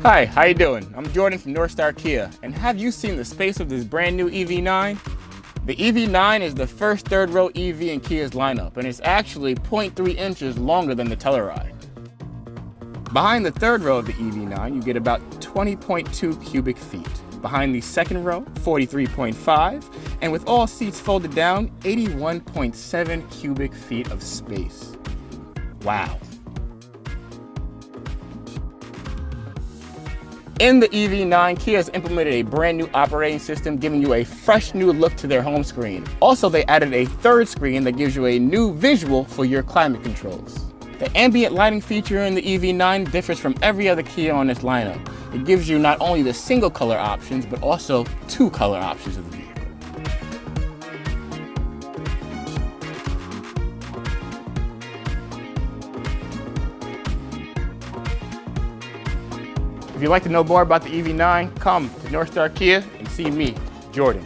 Hi, how you doing? I'm Jordan from Northstar Kia, and have you seen the space of this brand new EV9? The EV9 is the first third-row EV in Kia's lineup, and it's actually 0.3 inches longer than the Telluride. Behind the third row of the EV9, you get about 20.2 cubic feet. Behind the second row, 43.5, and with all seats folded down, 81.7 cubic feet of space. Wow. In the EV9, Kia has implemented a brand new operating system, giving you a fresh new look to their home screen. Also, they added a third screen that gives you a new visual for your climate controls. The ambient lighting feature in the EV9 differs from every other Kia on this lineup. It gives you not only the single color options, but also two color options of the vehicle. If you'd like to know more about the EV9, come to Northstar Kia and see me, Jordan.